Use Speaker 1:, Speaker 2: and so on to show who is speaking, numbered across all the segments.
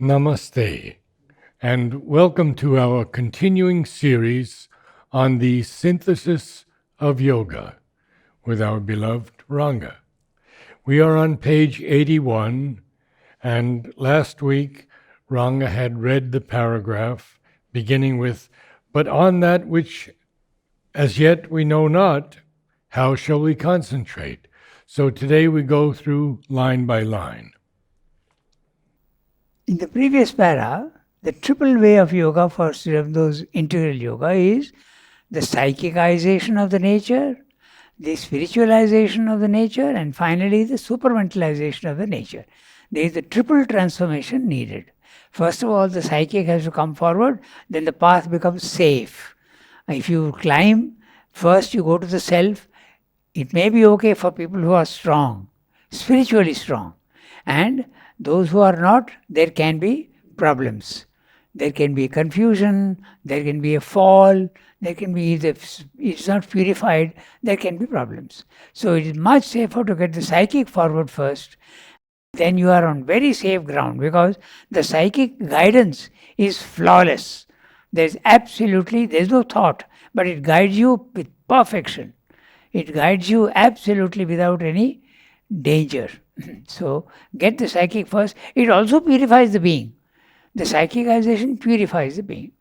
Speaker 1: Namaste, and welcome to our continuing series on the synthesis of yoga with our beloved Ranga. We are on page 81, and last week Ranga had read the paragraph beginning with, "But on that which as yet we know not, how shall we concentrate?" So today we go through line by line.
Speaker 2: In the previous para, the triple way of yoga for those integral yoga is the psychicization of the nature, the spiritualization of the nature, and finally the supramentalization of the nature. There is the triple transformation needed. First of all, the psychic has to come forward, then the path becomes safe. If you climb, first you go to the self. It may be okay for people who are strong, spiritually strong. And those who are not, there can be problems. There can be confusion, there can be a fall, there can be, if it's not purified, there can be problems. So it is much safer to get the psychic forward first. Then you are on very safe ground because the psychic guidance is flawless. There's no thought, but it guides you with perfection. It guides you absolutely without any danger. So get the psychic first. It also purifies the being. The psychicization purifies the being.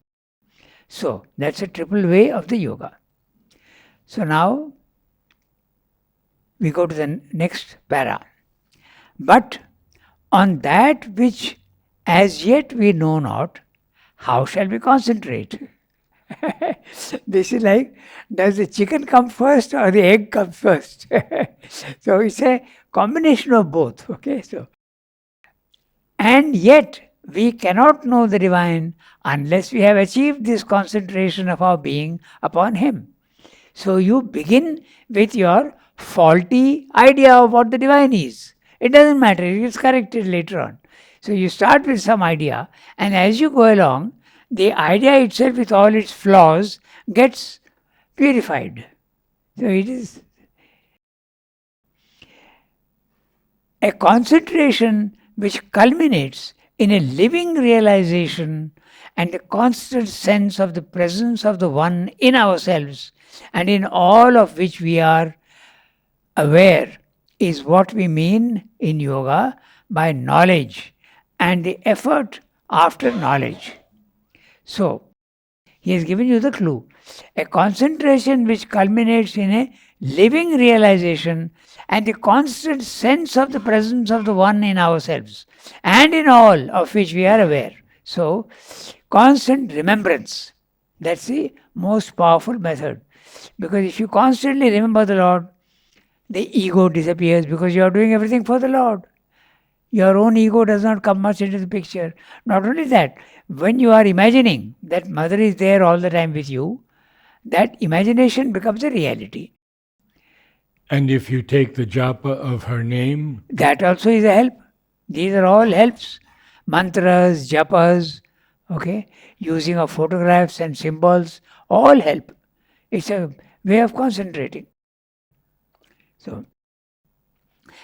Speaker 2: So that's a triple way of the yoga. So now we go to the next para. But on that which as yet we know not, how shall we concentrate? This is like, does the chicken come first or the egg come first? So it's a combination of both. Okay, so and yet we cannot know the divine unless we have achieved this concentration of our being upon him. So you begin with your faulty idea of what the divine is. It doesn't matter, it is corrected later on. So you start with some idea, and as you go along, the idea itself with all its flaws gets purified. So it is a concentration which culminates in a living realization and a constant sense of the presence of the One in ourselves and in all of which we are aware is what we mean in yoga by knowledge and the effort after knowledge. So, he has given you the clue. A concentration which culminates in a living realization and the constant sense of the presence of the One in ourselves and in all of which we are aware. So, constant remembrance. That's the most powerful method. Because if you constantly remember the Lord, the ego disappears because you are doing everything for the Lord. Your own ego does not come much into the picture. Not only that, when you are imagining that Mother is there all the time with you, that imagination becomes a reality.
Speaker 1: And if you take the japa of her name,
Speaker 2: that also is a help. These are all helps. Mantras, japas, okay, using of photographs and symbols, all help. It's a way of concentrating. So,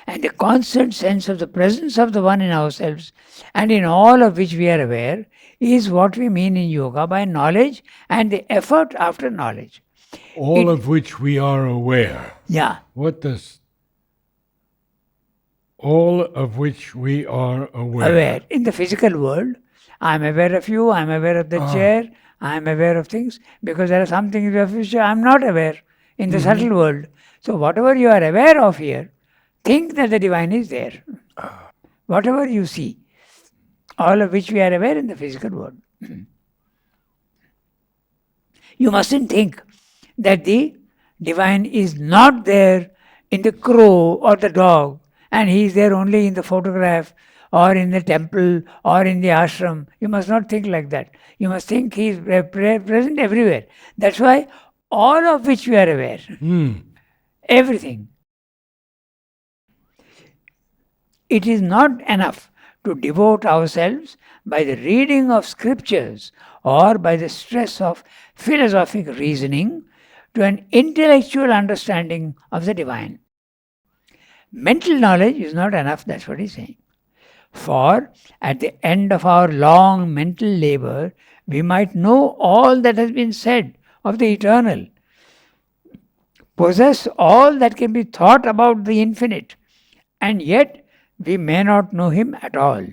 Speaker 2: and the constant sense of the presence of the One in ourselves and in all of which we are aware is what we mean in yoga by knowledge and the effort after knowledge.
Speaker 1: All of which we are aware.
Speaker 2: Yeah.
Speaker 1: What does all of which we are aware?
Speaker 2: Aware. In the physical world, I am aware of you, I am aware of the chair, I am aware of things, because there are some things of which I am not aware in the subtle world. So whatever you are aware of here, think that the divine is there. Whatever you see, all of which we are aware in the physical world. You mustn't think that the divine is not there in the crow or the dog and he is there only in the photograph or in the temple or in the ashram. You must not think like that. You must think he is present everywhere. That's why all of which we are aware. Everything. It is not enough to devote ourselves by the reading of scriptures or by the stress of philosophic reasoning to an intellectual understanding of the divine. Mental knowledge is not enough, that's what he's saying. For at the end of our long mental labor, we might know all that has been said of the eternal, possess all that can be thought about the infinite, and yet we may not know him at all.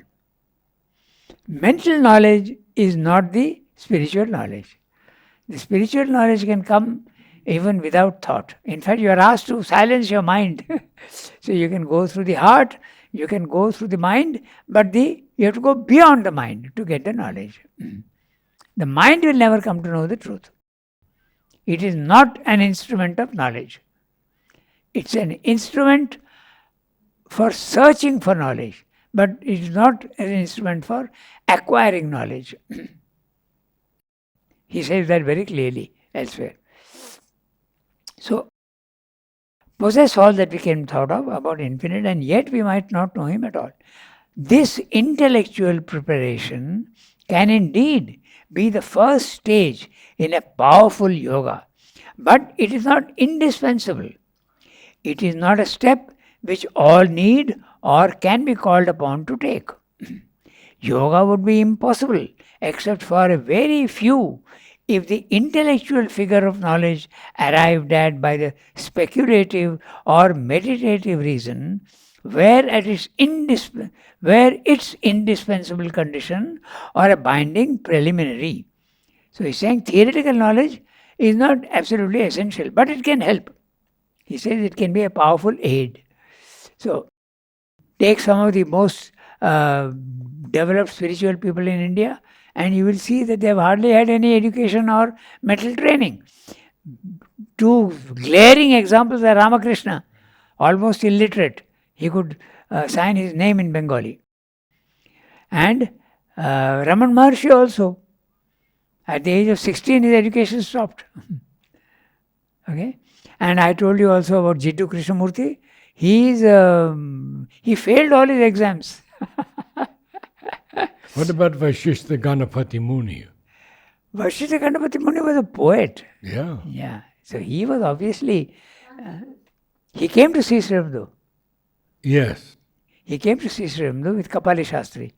Speaker 2: Mental knowledge is not the spiritual knowledge. The spiritual knowledge can come even without thought. In fact, you are asked to silence your mind. So you can go through the heart, you can go through the mind, but you have to go beyond the mind to get the knowledge. The mind will never come to know the truth. It is not an instrument of knowledge. It's an instrument for searching for knowledge, but it is not an instrument for acquiring knowledge. He says that very clearly elsewhere. So, possess all that we can thought of about infinite, and yet we might not know him at all. This intellectual preparation can indeed be the first stage in a powerful yoga, but it is not indispensable. It is not a step which all need or can be called upon to take. Yoga would be impossible except for a very few if the intellectual figure of knowledge arrived at by the speculative or meditative reason where its indispensable condition or a binding preliminary. So he's saying theoretical knowledge is not absolutely essential, but it can help. He says it can be a powerful aid. So take some of the most developed spiritual people in India, and you will see that they have hardly had any education or mental training. Two glaring examples are Ramakrishna, almost illiterate. He could sign his name in Bengali. And Raman Maharshi also. At the age of 16, his education stopped. Okay? And I told you also about Jiddu Krishnamurti. He failed all his exams.
Speaker 1: What about Vashishta Ganapati Muni?
Speaker 2: Vashishta Ganapati Muni was a poet.
Speaker 1: Yeah.
Speaker 2: Yeah. So he was obviously... he came to see Sri Aurobindo.
Speaker 1: Yes.
Speaker 2: He came to see Sri Aurobindo with Kapali Shastri.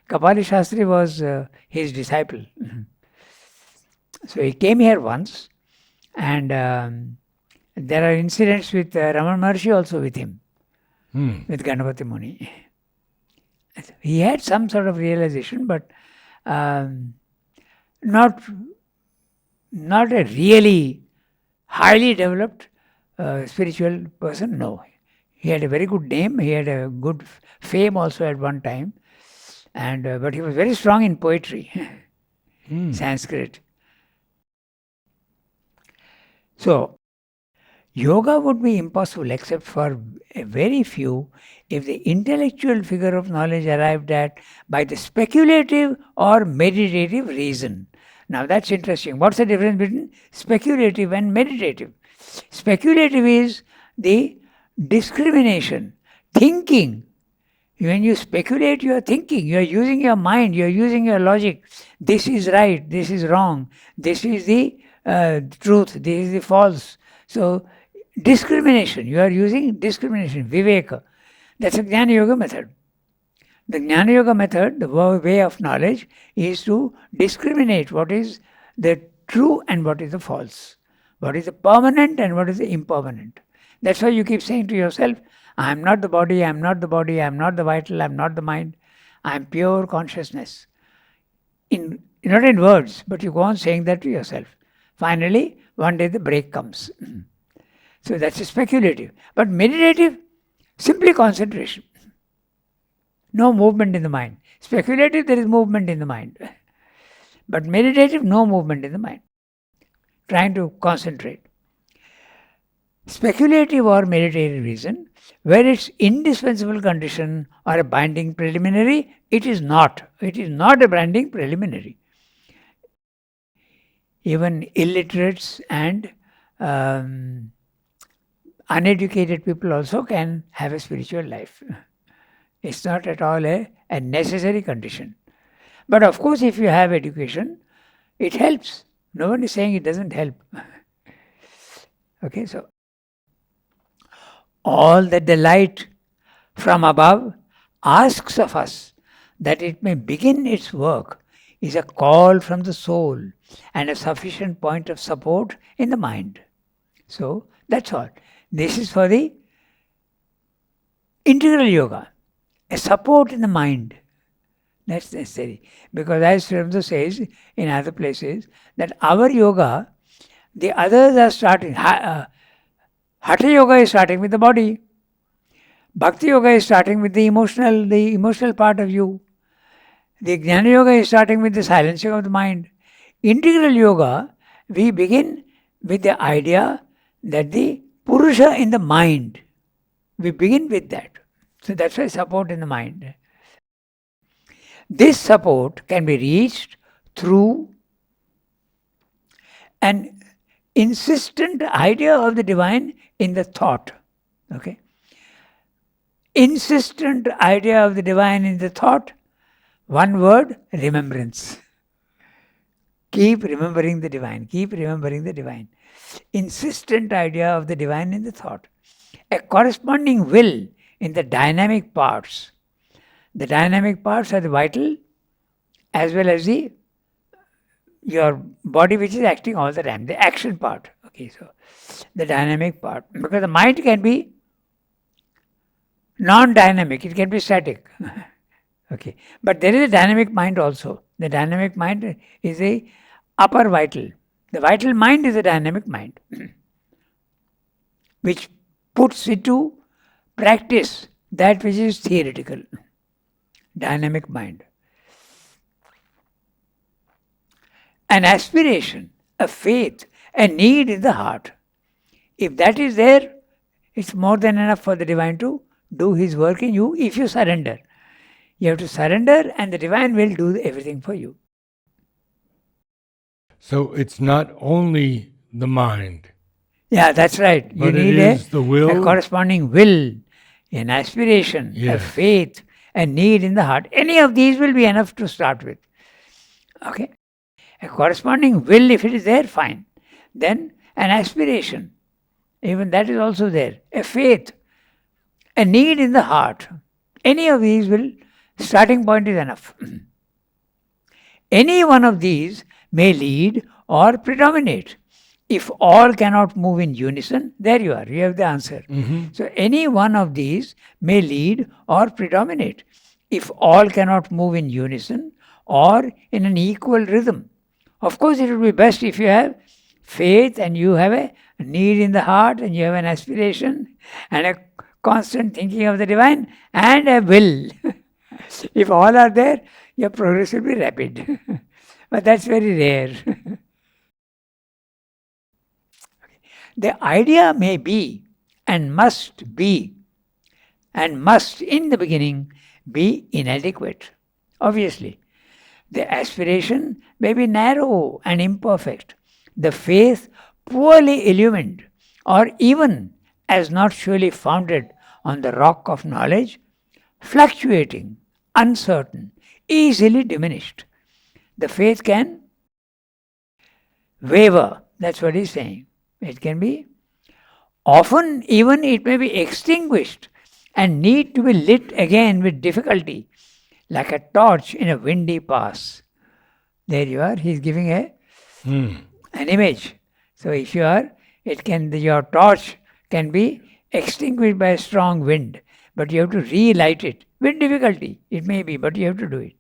Speaker 2: Kapali Shastri was his disciple. So he came here once, and there are incidents with Raman Maharshi also with him, with Ganapati Muni. He had some sort of realization, but not a really highly developed spiritual person, no. He had a very good name, he had a good fame also at one time, and but he was very strong in poetry, Sanskrit. So, yoga would be impossible except for a very few if the intellectual figure of knowledge arrived at by the speculative or meditative reason. Now that's interesting. What's the difference between speculative and meditative? Speculative is the discrimination, thinking. When you speculate, you are thinking, you are using your mind, you are using your logic. This is right, this is wrong, this is the truth, this is the false. So, discrimination, you are using discrimination, viveka. That's a Jnana Yoga method. The Jnana Yoga method, the way of knowledge, is to discriminate what is the true and what is the false. What is the permanent and what is the impermanent. That's why you keep saying to yourself, I am not the body, I am not the body, I am not the vital, I am not the mind. I am pure consciousness. Not in words, but you go on saying that to yourself. Finally, one day the break comes. So that's a speculative. But meditative, simply concentration. No movement in the mind. Speculative, there is movement in the mind. But meditative, no movement in the mind. Trying to concentrate. Speculative or meditative reason, where its indispensable condition or a binding preliminary, it is not. It is not a binding preliminary. Even illiterates and uneducated people also can have a spiritual life. It's not at all a necessary condition. But of course, if you have education, it helps. No one is saying it doesn't help. Okay, so all that the light from above asks of us that it may begin its work is a call from the soul and a sufficient point of support in the mind. So that's all. This is for the integral yoga, a support in the mind. That's necessary. Because as Sri Aurobindo says in other places, that our yoga, the others are starting. Hatha yoga is starting with the body. Bhakti yoga is starting with the emotional part of you. The Jnana yoga is starting with the silencing of the mind. Integral yoga, we begin with the idea that the Purusha in the mind. We begin with that. So that's why support in the mind. This support can be reached through an insistent idea of the divine in the thought. Okay? Insistent idea of the divine in the thought. One word, remembrance. Keep remembering the divine. Keep remembering the divine. Insistent idea of the divine in the thought. A corresponding will in the dynamic parts. The dynamic parts are the vital as well as your body which is acting all the time. The action part. Okay, so the dynamic part. Because the mind can be non-dynamic. It can be static. Okay, but there is a dynamic mind also. The dynamic mind is a upper vital. The vital mind is a dynamic mind, which puts into practice that which is theoretical. Dynamic mind. An aspiration, a faith, a need in the heart. If that is there, it's more than enough for the divine to do his work in you if you surrender. You have to surrender and the divine will do everything for you.
Speaker 1: So it's not only the mind.
Speaker 2: Yeah, that's right. You
Speaker 1: But
Speaker 2: need
Speaker 1: it is the will.
Speaker 2: a corresponding will, an aspiration,
Speaker 1: Yes.
Speaker 2: a faith, a need in the heart. Any of these will be enough to start with. Okay? A corresponding will, if it is there, fine. Then an aspiration, even that is also there. A faith, a need in the heart. Any of these will, starting point is enough. Any one of these may lead or predominate. If all cannot move in unison, there you are, you have the answer. So any one of these may lead or predominate. If all cannot move in unison or in an equal rhythm. Of course, it would be best if you have faith and you have a need in the heart and you have an aspiration and a constant thinking of the divine and a will. If all are there, your progress will be rapid. But that's very rare. The idea may be and must in the beginning be inadequate. Obviously, the aspiration may be narrow and imperfect, the faith poorly illumined, or even as not surely founded on the rock of knowledge, fluctuating, uncertain, easily diminished. The faith can waver, that's what he's saying. It can be, often even it may be extinguished and need to be lit again with difficulty, like a torch in a windy pass. There you are, he's giving an image. So if you are, your torch can be extinguished by a strong wind, but you have to relight it with difficulty. It may be, but you have to do it.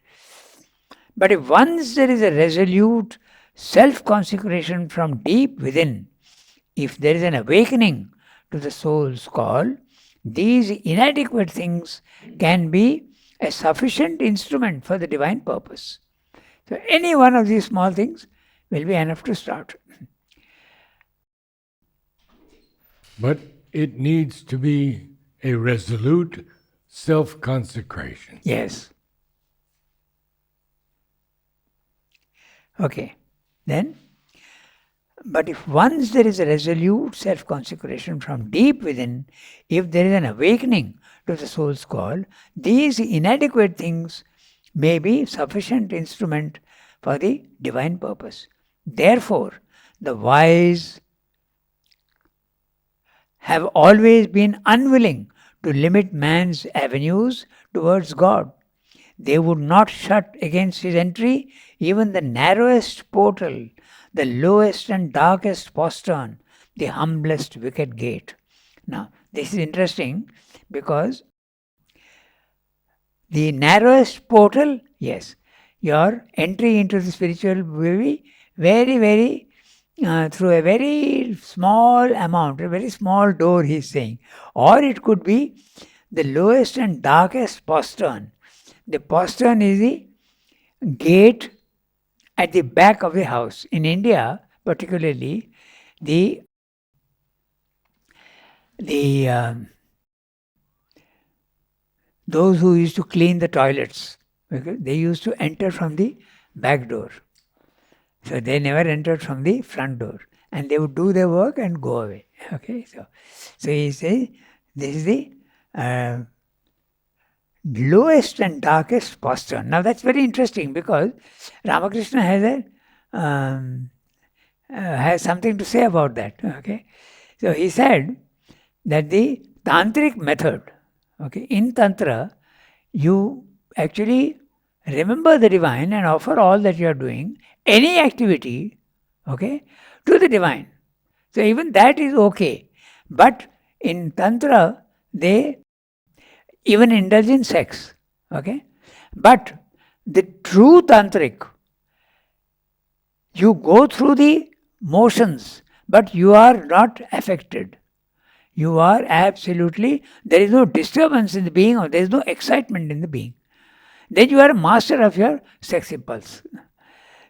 Speaker 2: But if once there is a resolute self-consecration from deep within, if there is an awakening to the soul's call, these inadequate things can be a sufficient instrument for the divine purpose. So any one of these small things will be enough to start.
Speaker 1: But it needs to be a resolute self-consecration.
Speaker 2: Yes. Okay. Then, but if once there is a resolute self-consecration from deep within, if there is an awakening to the soul's call, these inadequate things may be sufficient instrument for the divine purpose. Therefore, the wise have always been unwilling to limit man's avenues towards God. They would not shut against his entry even the narrowest portal, the lowest and darkest postern, the humblest wicket gate. Now, this is interesting because the narrowest portal, yes, your entry into the spiritual will be very, very through a very small amount, a very small door, he is saying. Or it could be the lowest and darkest postern. The postern is the gate at the back of the house. In India, particularly, the those who used to clean the toilets, okay, they used to enter from the back door. So they never entered from the front door, and they would do their work and go away. Okay, so he says this is the lowest and darkest postern. Now that's very interesting because Ramakrishna has something to say about that. Okay, so he said that the tantric method, okay, in tantra, you actually remember the divine and offer all that you are doing, any activity, okay, to the divine. So even that is okay. But in tantra, they even indulge in sex. Okay? But the true tantric, you go through the motions, but you are not affected. You are absolutely, there is no disturbance in the being, or there is no excitement in the being. Then you are a master of your sex impulse.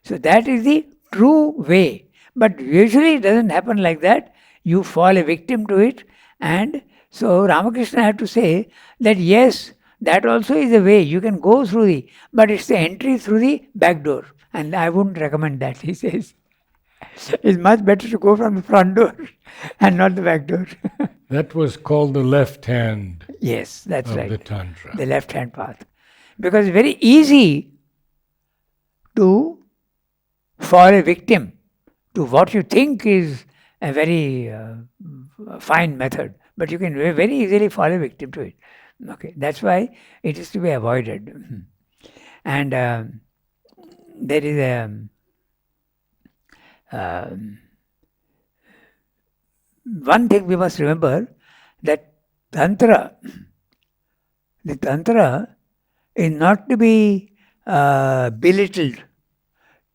Speaker 2: So that is the true way. But usually it doesn't happen like that. You fall a victim to it. And so Ramakrishna had to say that yes, that also is a way. You can go through the, but it's the entry through the back door. And I wouldn't recommend that, he says. It's much better to go from the front door and not the back door.
Speaker 1: That was called the left hand.
Speaker 2: Yes, that's
Speaker 1: of
Speaker 2: right.
Speaker 1: The Tantra.
Speaker 2: The left hand path. Because it's very easy to fall a victim to what you think is a very fine method, but you can very easily fall a victim to it. Okay, that's why it is to be avoided. And there is one thing we must remember, that the tantra is not to be belittled.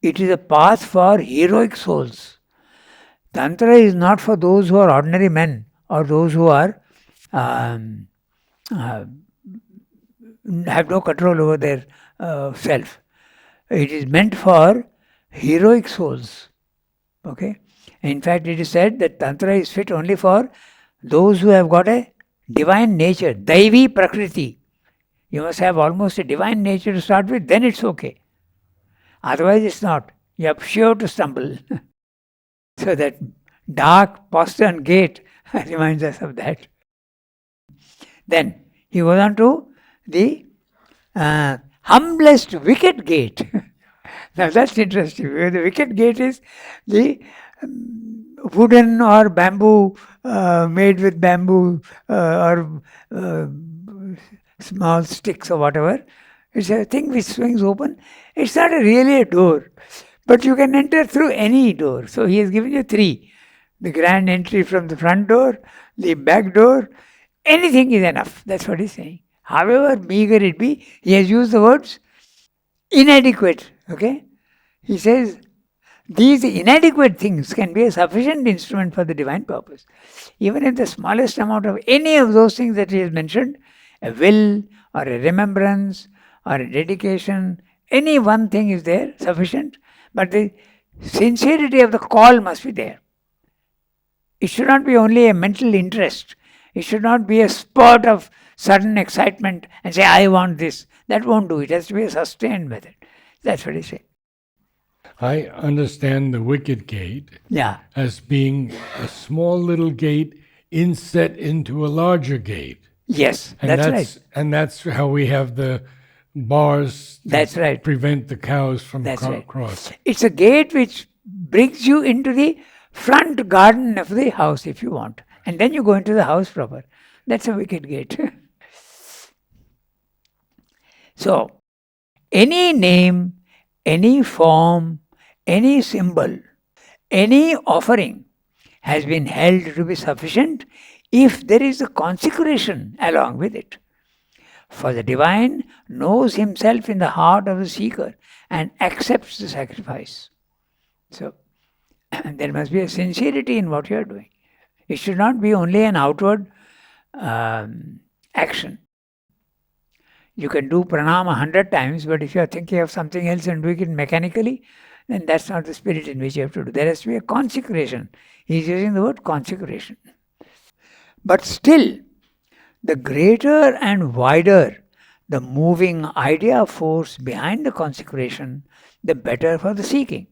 Speaker 2: It is a path for heroic souls. Tantra is not for those who are ordinary men or those who are have no control over their self. It is meant for heroic souls. Okay? In fact, it is said that Tantra is fit only for those who have got a divine nature, Daivi Prakriti. You must have almost a divine nature to start with, then it's okay. Otherwise, it's not. You are sure to stumble. So that dark postern gate reminds us of that. Then he goes on to the humblest wicket gate. Now that's interesting. The wicket gate is the wooden or bamboo, made with bamboo or small sticks or whatever. It's a thing which swings open. It's not really a door, but you can enter through any door. So he has given you three. The grand entry from the front door, the back door, anything is enough. That's what he's saying. However meager it be, he has used the words inadequate. Okay? He says, these inadequate things can be a sufficient instrument for the divine purpose. Even if the smallest amount of any of those things that he has mentioned, a will or a remembrance or a dedication, any one thing is there, sufficient, but the sincerity of the call must be there. It should not be only a mental interest. It should not be a spurt of sudden excitement and say, I want this. That won't do. It has to be a sustained method. That's what he said.
Speaker 1: I understand the wicket gate
Speaker 2: Yeah.
Speaker 1: as being a small little gate inset into a larger gate.
Speaker 2: Yes,
Speaker 1: And
Speaker 2: that's right.
Speaker 1: And that's how we have the bars to
Speaker 2: That's right.
Speaker 1: prevent the cows from
Speaker 2: That's right.
Speaker 1: crossing.
Speaker 2: It's a gate which brings you into the front garden of the house if you want. And then you go into the house proper. That's a wicket gate. So, any name, any form, any symbol, any offering has been held to be sufficient if there is a consecration along with it. For the divine knows himself in the heart of the seeker and accepts the sacrifice. So, there must be a sincerity in what you are doing. It should not be only an outward action. You can do pranam 100 times, but if you are thinking of something else and doing it mechanically, then that's not the spirit in which you have to do. There has to be a consecration. He is using the word consecration. But still, the greater and wider the moving idea force behind the consecration, the better for the seeking.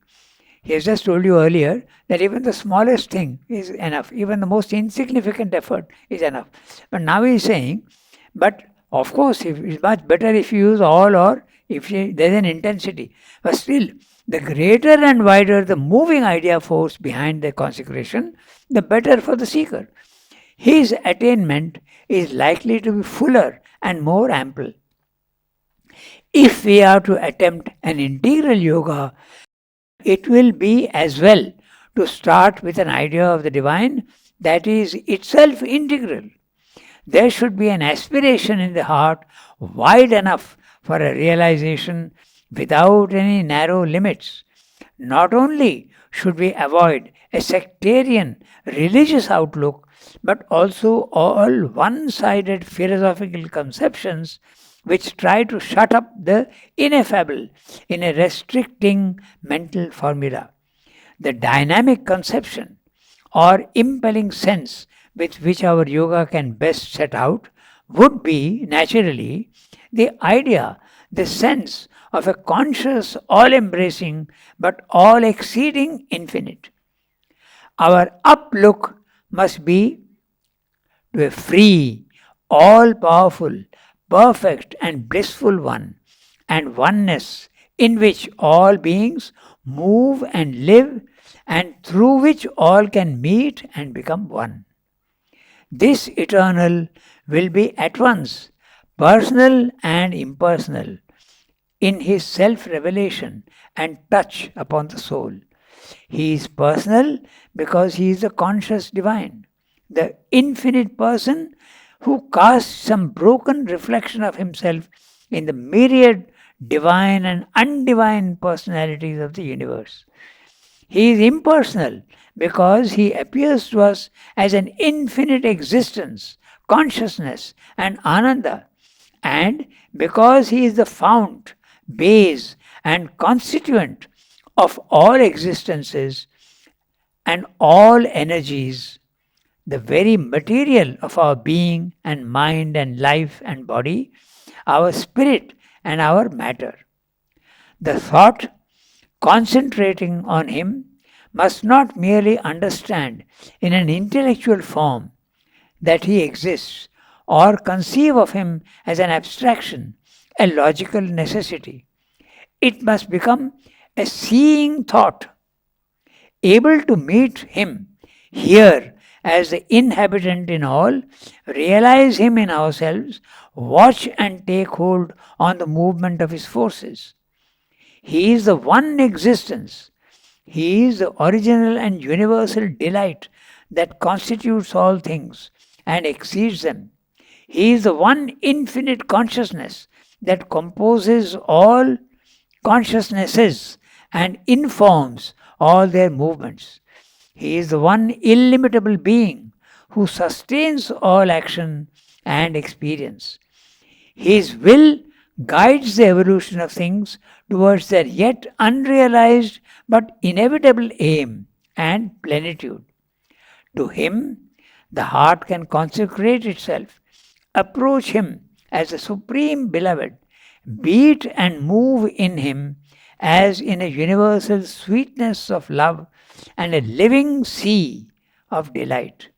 Speaker 2: He has just told you earlier that even the smallest thing is enough, even the most insignificant effort is enough. But now he is saying, but of course, it's much better if you use all or if there's an intensity. But still, the greater and wider the moving idea force behind the consecration, the better for the seeker. His attainment is likely to be fuller and more ample. If we are to attempt an integral yoga, it will be as well to start with an idea of the divine that is itself integral. There should be an aspiration in the heart wide enough for a realization without any narrow limits. Not only should we avoid a sectarian religious outlook, but also all one sided philosophical conceptions which try to shut up the ineffable in a restricting mental formula. The dynamic conception or impelling sense with which our yoga can best set out would be, naturally, the idea, the sense of a conscious, all embracing, but all exceeding infinite. Our uplook must be to a free, all powerful, perfect, and blissful one, and oneness in which all beings move and live, and through which all can meet and become one. This eternal will be at once personal and impersonal in his self revelation and touch upon the soul. He is personal because he is the conscious divine, the infinite person who casts some broken reflection of himself in the myriad divine and undivine personalities of the universe. He is impersonal because he appears to us as an infinite existence, consciousness, and ananda, and because he is the fount, base, and constituent of all existences and all energies, the very material of our being and mind and life and body, our spirit and our matter. The thought concentrating on him must not merely understand in an intellectual form that he exists or conceive of him as an abstraction, a logical necessity. It must become a seeing thought, able to meet him here as the inhabitant in all, realize him in ourselves, watch and take hold on the movement of his forces. He is the one existence. He is the original and universal delight that constitutes all things and exceeds them. He is the one infinite consciousness that composes all consciousnesses and informs all their movements. He is the one illimitable being who sustains all action and experience. His will guides the evolution of things towards their yet unrealized but inevitable aim and plenitude. To him, the heart can consecrate itself, approach him as the supreme beloved, beat and move in him as in a universal sweetness of love and a living sea of delight.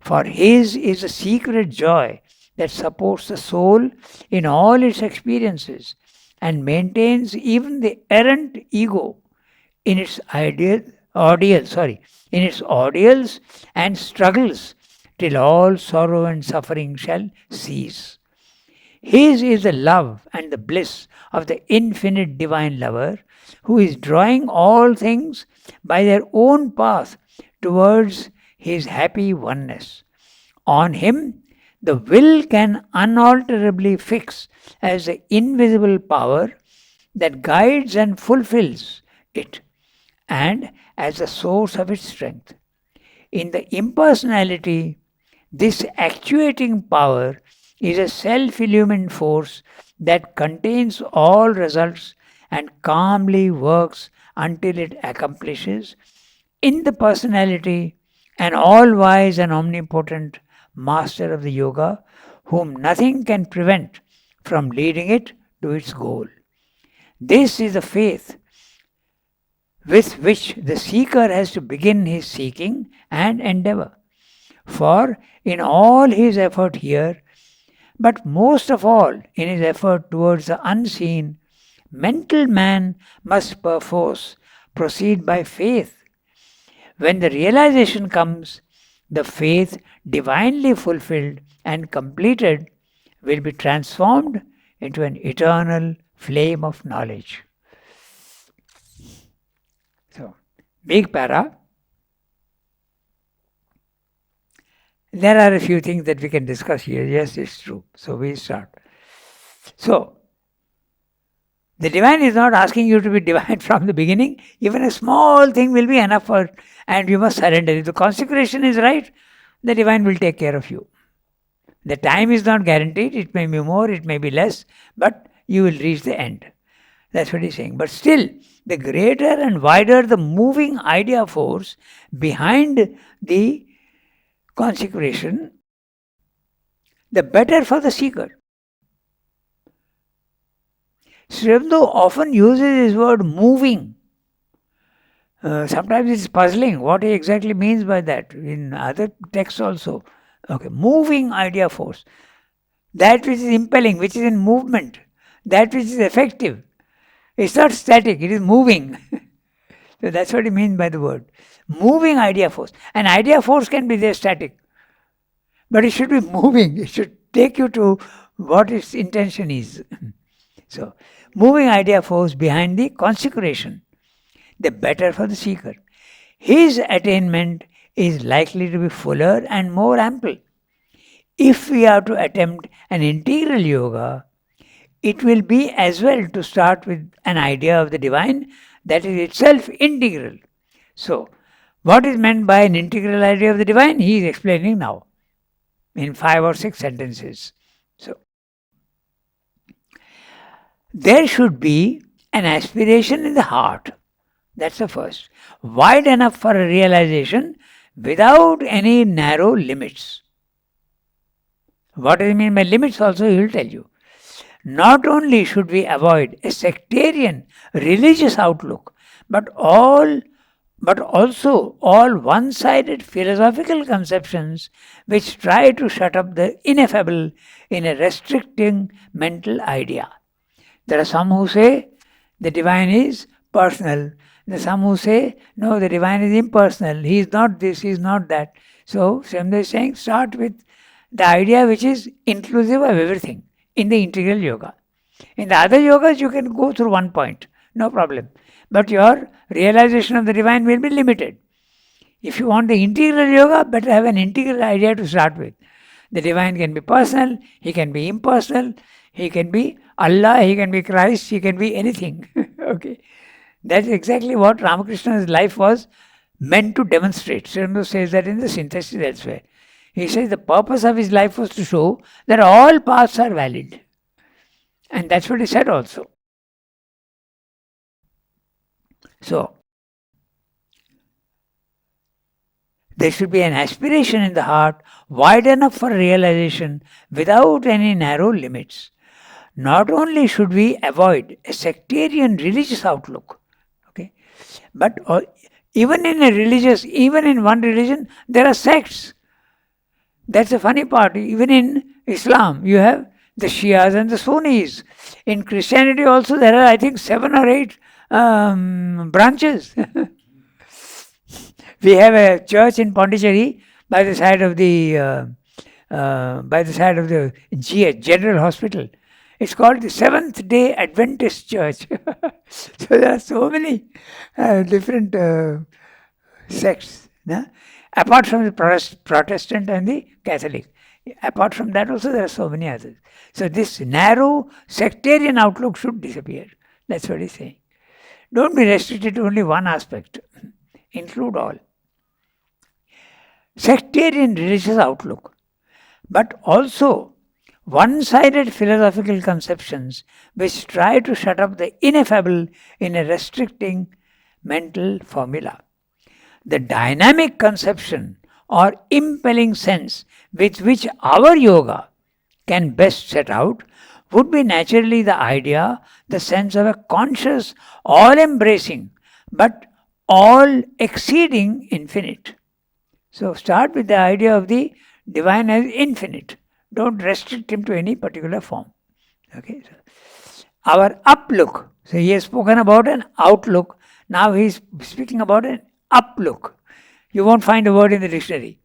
Speaker 2: For his is a secret joy that supports the soul in all its experiences and maintains even the errant ego in its in its ordeals and struggles till all sorrow and suffering shall cease. His is the love and the bliss of the infinite divine lover, who is drawing all things by their own path towards his happy oneness. On him, the will can unalterably fix as the invisible power that guides and fulfills it, and as the source of its strength. In the impersonality, this actuating power is a self illumined force that contains all results and calmly works until it accomplishes in the personality an all wise and omnipotent master of the yoga, whom nothing can prevent from leading it to its goal. This is the faith with which the seeker has to begin his seeking and endeavor. For in all his effort here, but most of all in his effort towards the unseen, mental man must perforce proceed by faith. When the realization comes, the faith divinely fulfilled and completed will be transformed into an eternal flame of knowledge. So, big para. There are a few things that we can discuss here. Yes, it's true. So we start. So, the divine is not asking you to be divine from the beginning. Even a small thing will be enough for, and you must surrender. If the consecration is right, the divine will take care of you. The time is not guaranteed. It may be more, it may be less, but you will reach the end. That's what he's saying. But still, the greater and wider the moving idea force behind the consecration, the better for the seeker. Sri Aurobindo often uses his word moving. Sometimes it's puzzling what he exactly means by that. In other texts also. Okay, moving idea force. That which is impelling, which is in movement. That which is effective. It's not static, it is moving. So that's what he means by the word. Moving idea force. An idea force can be there static. But it should be moving. It should take you to what its intention is. So, moving idea force behind the consecration, the better for the seeker. His attainment is likely to be fuller and more ample. If we are to attempt an integral yoga, it will be as well to start with an idea of the divine that is itself integral. So, what is meant by an integral idea of the divine? He is explaining now in 5 or 6 sentences. So, there should be an aspiration in the heart. That's the first. Wide enough for a realization without any narrow limits. What does he mean by limits also he will tell you. Not only should we avoid a sectarian religious outlook, but also all one-sided philosophical conceptions which try to shut up the ineffable in a restricting mental idea. There are some who say the divine is personal. There are some who say, no, the divine is impersonal. He is not this, he is not that. So, Sri Aurobindo is saying, start with the idea which is inclusive of everything in the integral yoga. In the other yogas, you can go through one point, no problem. But your realization of the divine will be limited. If you want the integral yoga, better have an integral idea to start with. The divine can be personal, he can be impersonal, he can be Allah, he can be Christ, he can be anything. Okay. That's exactly what Ramakrishna's life was meant to demonstrate. Sri Aurobindo says that in the synthesis elsewhere. He says the purpose of his life was to show that all paths are valid. And that's what he said also. So, there should be an aspiration in the heart wide enough for realization without any narrow limits. Not only should we avoid a sectarian religious outlook, okay, but even in one religion, there are sects. That's the funny part. Even in Islam, you have the Shias and the Sunnis. In Christianity also, there are, I think, 7 or 8 branches. We have a church in Pondicherry by the side of the by the side of the GH, General Hospital. It's called the Seventh-day Adventist Church. So there are so many different sects, no? Apart from the Protestant and the Catholic. Apart from that also there are so many others. So this narrow sectarian outlook should disappear. That's what he's saying. Don't be restricted to only one aspect. Include all. Sectarian religious outlook, but also one-sided philosophical conceptions which try to shut up the ineffable in a restricting mental formula. The dynamic conception or impelling sense with which our yoga can best set out would be naturally the idea, the sense of a conscious, all-embracing, but all-exceeding infinite. So start with the idea of the divine as infinite. Don't restrict him to any particular form. Okay. So our uplook. So he has spoken about an outlook. Now he is speaking about an uplook. You won't find a word in the dictionary.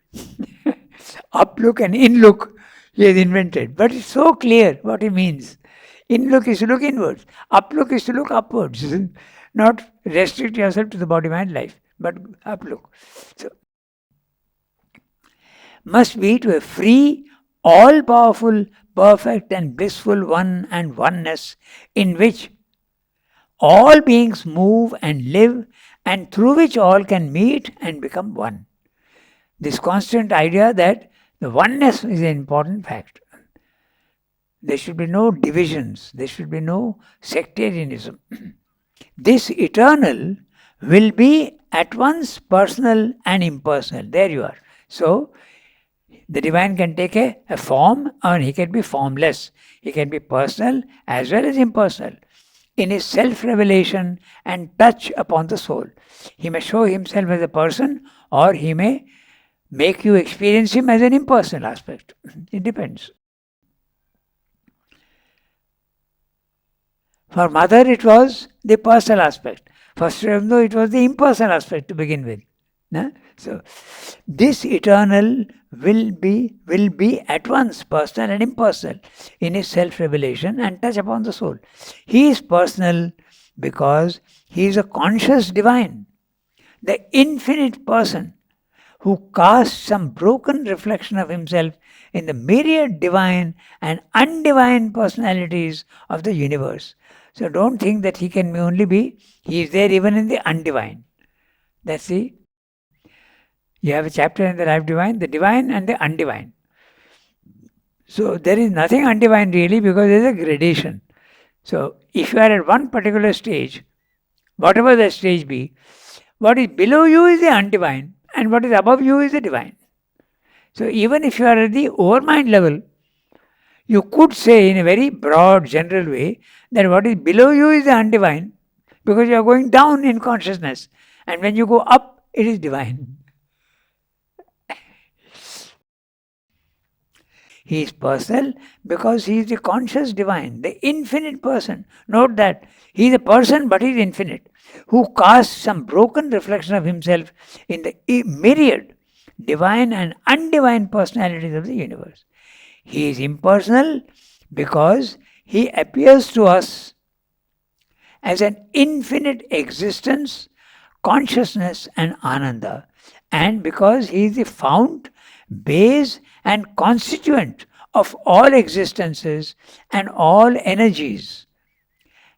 Speaker 2: Uplook and inlook he has invented. But it's so clear what he means. Inlook is to look inwards. Uplook is to look upwards. Not restrict yourself to the body, mind, life, but uplook. So must be to a free, all-powerful, perfect and blissful one and oneness in which all beings move and live and through which all can meet and become one. This constant idea that the oneness is an important fact. There should be no divisions. There should be no sectarianism. This eternal will be at once personal and impersonal. There you are. So, the divine can take a form, or he can be formless. He can be personal as well as impersonal. In his self-revelation and touch upon the soul, he may show himself as a person, or he may make you experience him as an impersonal aspect. It depends. For Mother, it was the personal aspect. For Sri Aurobindo, it was the impersonal aspect to begin with. No? So, this eternal will be at once personal and impersonal in his self-revelation and touch upon the soul. He is personal because he is a conscious divine, the infinite person who casts some broken reflection of himself in the myriad divine and undivine personalities of the universe. So don't think that he can only be, he is there even in the undivine. That's the You have a chapter in the life divine, the divine and the undivine. So there is nothing undivine really because there is a gradation. So if you are at one particular stage, whatever the stage be, what is below you is the undivine and what is above you is the divine. So even if you are at the overmind level, you could say in a very broad general way that what is below you is the undivine because you are going down in consciousness, and when you go up it is divine. He is personal because he is the conscious divine, the infinite person. Note that he is a person but he is infinite, who casts some broken reflection of himself in the myriad divine and undivine personalities of the universe. He is impersonal because he appears to us as an infinite existence, consciousness and ananda, and because he is the fount, base and constituent of all existences and all energies,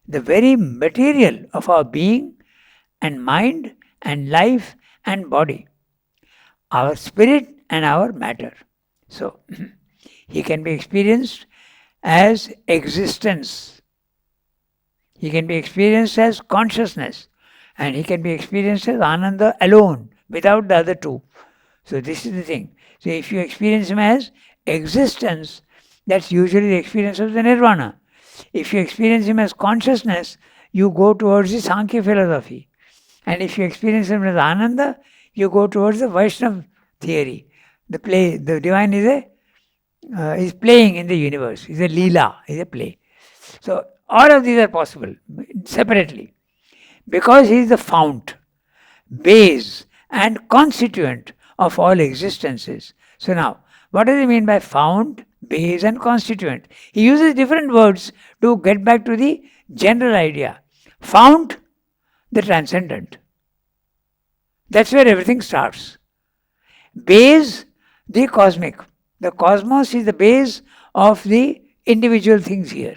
Speaker 2: the very material of our being and mind and life and body, our spirit and our matter. So, he can be experienced as existence, he can be experienced as consciousness, and he can be experienced as ananda alone, without the other two. So this is the thing. So if you experience him as existence, that's usually the experience of the nirvana. If you experience him as consciousness, you go towards the Sankhya philosophy. And if you experience him as ananda, you go towards the Vaishnava theory. The divine is playing in the universe. Is a leela, is a play. So all of these are possible separately. Because he is the fount, base and constituent of all existences. So now, What does he mean by fount, base and constituent? He uses different words to get back to the general idea. Fount, the transcendent. That's where everything starts. Base, the cosmic. The cosmos is the base of the individual things here.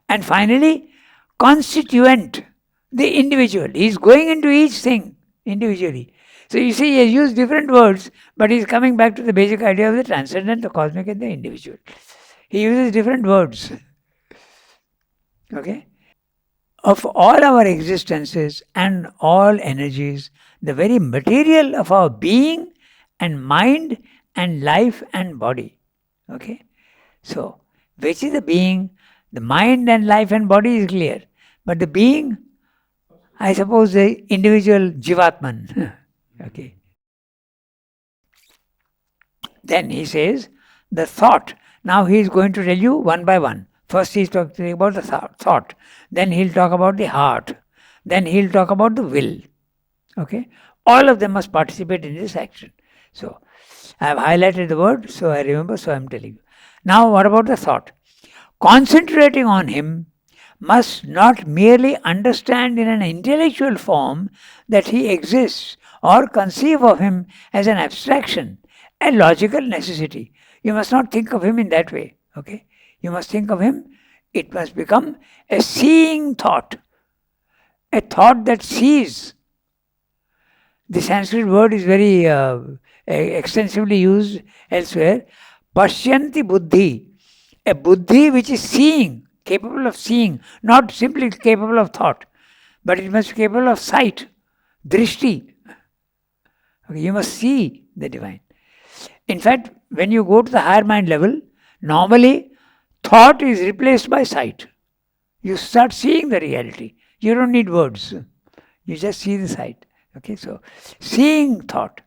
Speaker 2: And finally, constituent, the individual. He is going into each thing individually. So you see, he has used different words, but he is coming back to the basic idea of the transcendent, the cosmic, and the individual. He uses different words. Okay? Of all our existences and all energies, the very material of our being and mind and life and body. Okay? So, which is the being? The mind and life and body is clear. But the being, I suppose the individual Jivatman. Okay. Then he says, the thought. Now he is going to tell you one by one. First he is talking about the thought. Then he'll talk about the heart. Then he'll talk about the will. Okay. All of them must participate in this action. So, I have highlighted the word, so I remember, so I am telling you. Now, what about the thought? Concentrating on him must not merely understand in an intellectual form that he exists or conceive of him as an abstraction, a logical necessity. You must not think of him in that way. Okay? You must think of him, it must become a seeing thought, a thought that sees. The Sanskrit word is very extensively used elsewhere. Pashyanti buddhi, a buddhi which is seeing, capable of seeing, not simply capable of thought, but it must be capable of sight, drishti. Okay, you must see the divine. In fact, when you go to the higher mind level, normally thought is replaced by sight. You start seeing the reality. You don't need words. You just see the sight. Okay, so seeing thought,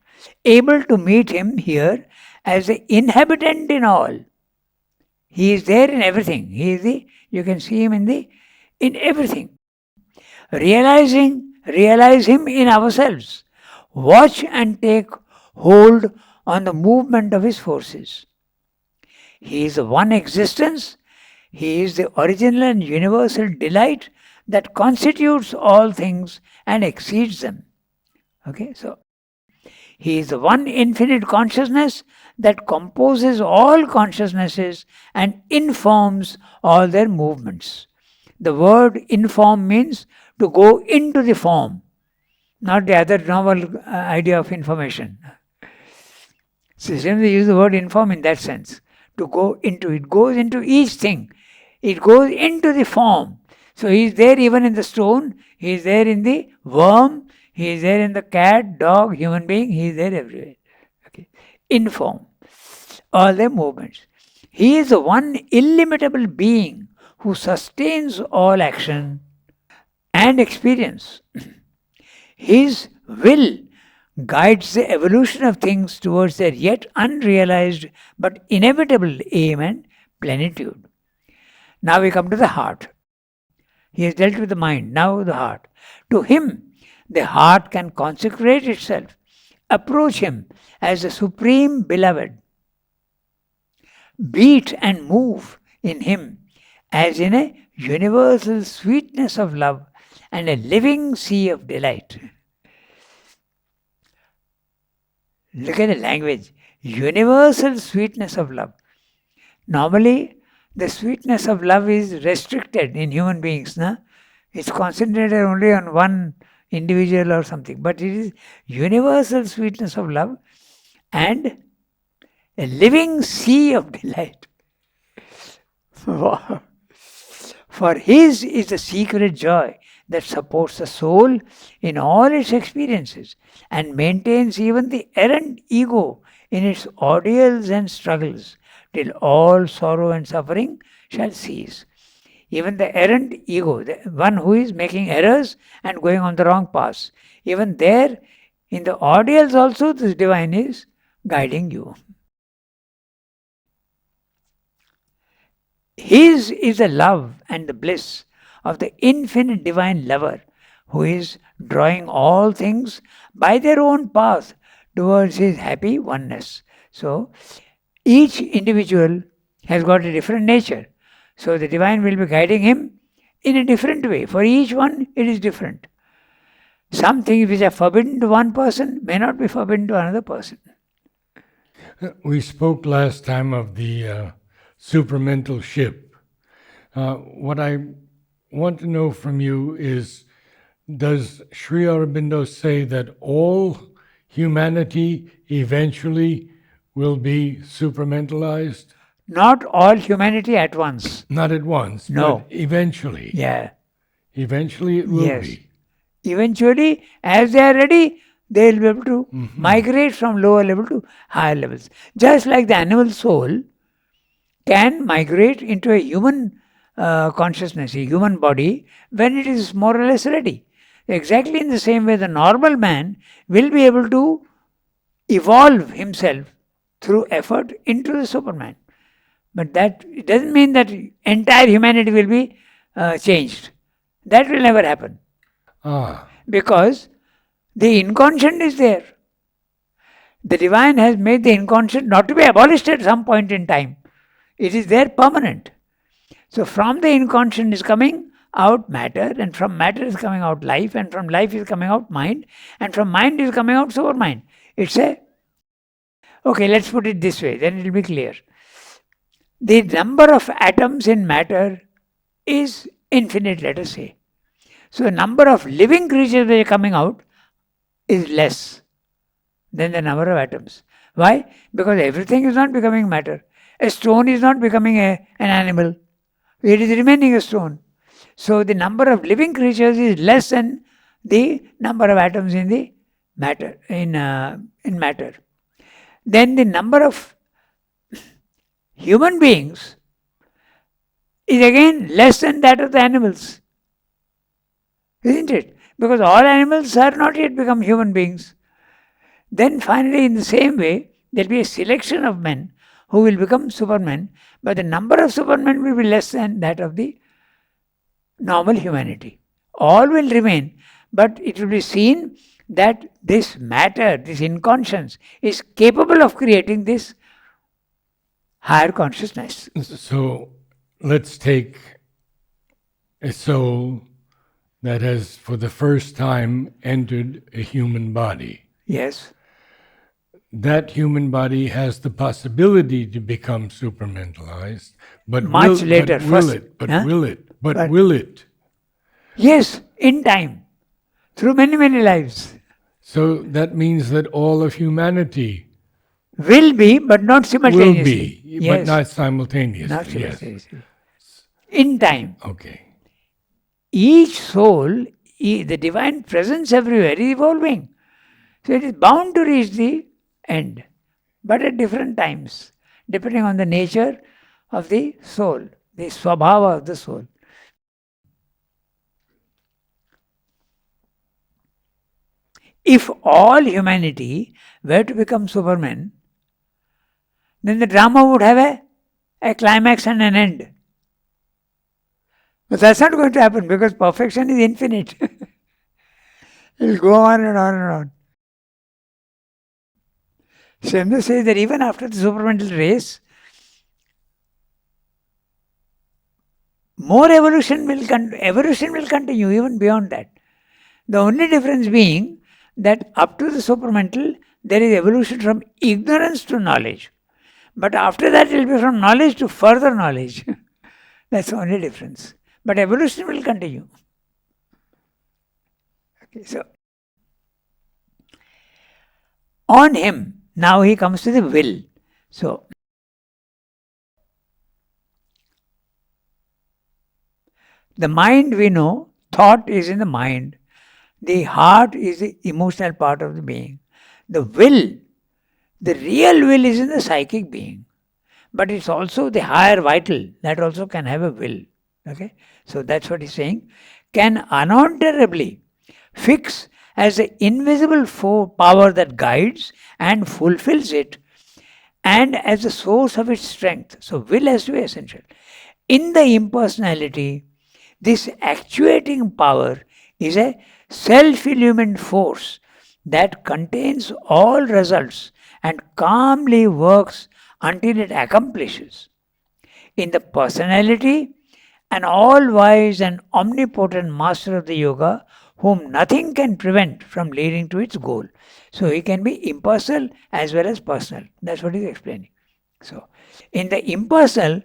Speaker 2: able to meet him here as the inhabitant in all. He is there in everything. He is you can see him in everything. Realize him in ourselves. Watch and take hold on the movement of his forces. He is the one existence. He is the original and universal delight that constitutes all things and exceeds them. Okay, so he is the one infinite consciousness that composes all consciousnesses and informs all their movements. The word inform means to go into the form, not the other novel idea of information. So they use the word inform in that sense. To go into, it goes into each thing. It goes into the form. So he is there even in the stone, he is there in the worm, he is there in the cat, dog, human being, he is there everywhere. Okay. Inform all their movements. He is the one illimitable being who sustains all action and experience. His will guides the evolution of things towards their yet unrealized but inevitable aim and plenitude. Now we come to the heart. He has dealt with the mind, now the heart. To him, the heart can consecrate itself, approach him as the supreme beloved, beat and move in him as in a universal sweetness of love and a living sea of delight. Look at the language. Universal sweetness of love. Normally, the sweetness of love is restricted in human beings. No? It's concentrated only on one individual or something. But it is universal sweetness of love and a living sea of delight. For his is the secret joy that supports the soul in all its experiences and maintains even the errant ego in its ordeals and struggles till all sorrow and suffering shall cease. Even the errant ego, the one who is making errors and going on the wrong path, even there in the ordeals also this divine is guiding you. His is the love and the bliss of the infinite divine lover who is drawing all things by their own path towards his happy oneness. So, each individual has got a different nature. So the divine will be guiding him in a different way. For each one, it is different. Some things which are forbidden to one person may not be forbidden to another person.
Speaker 1: We spoke last time of the supramental ship. What I want to know from you is, does Sri Aurobindo say that all humanity eventually will be supramentalized?
Speaker 2: Not all humanity at once.
Speaker 1: Not at once,
Speaker 2: No.
Speaker 1: but eventually.
Speaker 2: Yeah.
Speaker 1: Eventually it will
Speaker 2: Yes.
Speaker 1: be.
Speaker 2: Eventually, as they are ready, they will be able to migrate from lower level to higher levels. Just like the animal soul can migrate into a human consciousness, a human body, when it is more or less ready. Exactly in the same way, the normal man will be able to evolve himself through effort into the Superman. But that it doesn't mean that entire humanity will be changed. That will never happen. Because the inconscient is there. The divine has made the inconscient not to be abolished at some point in time. It is there permanent. So from the inconscient is coming out matter, and from matter is coming out life, and from life is coming out mind, and from mind is coming out supermind. It's okay, let's put it this way, then it will be clear. The number of atoms in matter is infinite, let us say. So the number of living creatures that are coming out is less than the number of atoms. Why? Because everything is not becoming matter. A stone is not becoming an animal. It is remaining a stone. So the number of living creatures is less than the number of atoms in the matter. In matter. Then the number of human beings is again less than that of the animals. Isn't it? Because all animals are not yet become human beings. Then finally, in the same way, there will be a selection of men who will become supermen, but the number of supermen will be less than that of the normal humanity. All will remain, but it will be seen that this matter, this inconscience, is capable of creating this higher consciousness.
Speaker 1: So let's take a soul that has for the first time entered a human body.
Speaker 2: Yes.
Speaker 1: That human body has the possibility to become supramentalized, but
Speaker 2: much later.
Speaker 1: Will it?
Speaker 2: Yes, in time, through many, many lives.
Speaker 1: So that means that all of humanity
Speaker 2: will be, but not simultaneously.
Speaker 1: Will be,
Speaker 2: yes.
Speaker 1: but not simultaneously.
Speaker 2: Not simultaneously. Yes. In time.
Speaker 1: Okay.
Speaker 2: Each soul, the divine presence everywhere is evolving. So it is bound to reach the end, but at different times, depending on the nature of the soul, the swabhava of the soul. If all humanity were to become supermen, then the drama would have a climax and an end. But that's not going to happen because perfection is infinite. It will go on and on and on. Shamda says that even after the supramental race, more evolution will continue even beyond that. The only difference being that up to the supramental, there is evolution from ignorance to knowledge. But after that, it will be from knowledge to further knowledge. That's the only difference. But evolution will continue. Okay, so on him, now he comes to the will. So the mind, we know, thought is in the mind. The heart is the emotional part of the being. The will, the real will is in the psychic being. But it's also the higher vital that also can have a will. Okay? So that's what he's saying. Can unalterably fix as the invisible power that guides and fulfills it, and as the source of its strength. So will has to be essential. In the impersonality, this actuating power is a self-illumined force that contains all results and calmly works until it accomplishes. In the personality, an all-wise and omnipotent master of the yoga whom nothing can prevent from leading to its goal. So he can be impersonal as well as personal. That's what he's explaining. So, in the impersonal,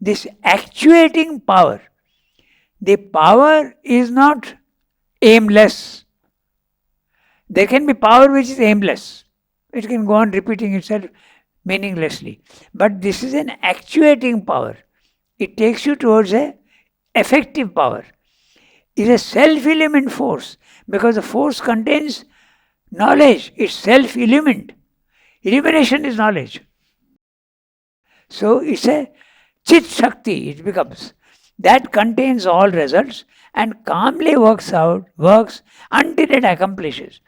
Speaker 2: this actuating power, the power is not aimless. There can be power which is aimless. It can go on repeating itself meaninglessly. But this is an actuating power. It takes you towards a effective power. It is a self-illumined force because the force contains knowledge. It's self-illumined. Illumination is knowledge. So it's a Chit Shakti, it becomes. That contains all results and calmly works until it accomplishes.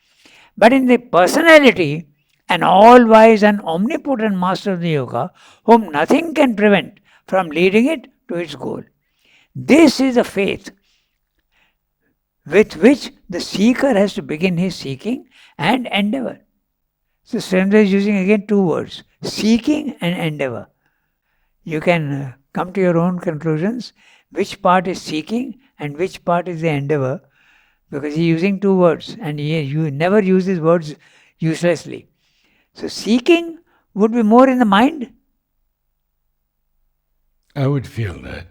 Speaker 2: But in the personality, an all-wise and omnipotent master of the yoga, whom nothing can prevent from leading it to its goal. This is the faith with which the seeker has to begin his seeking and endeavor. So Surendra is using again two words, seeking and endeavor. You can come to your own conclusions, which part is seeking and which part is the endeavor, because he is using two words and you never use these words uselessly. So seeking would be more in the mind.
Speaker 1: I would feel that.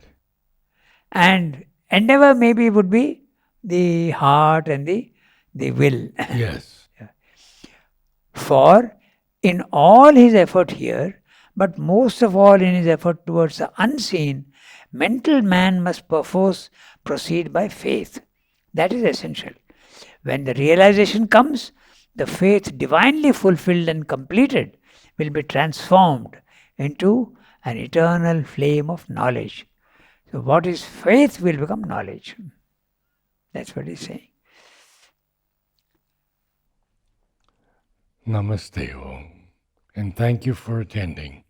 Speaker 2: And endeavor maybe would be the heart and the will.
Speaker 1: Yes.
Speaker 2: For in all his effort here, but most of all in his effort towards the unseen, mental man must perforce proceed by faith. That is essential. When the realization comes, the faith divinely fulfilled and completed will be transformed into an eternal flame of knowledge. So what is faith will become knowledge. That's what he's saying.
Speaker 1: Namaste, Om. And thank you for attending.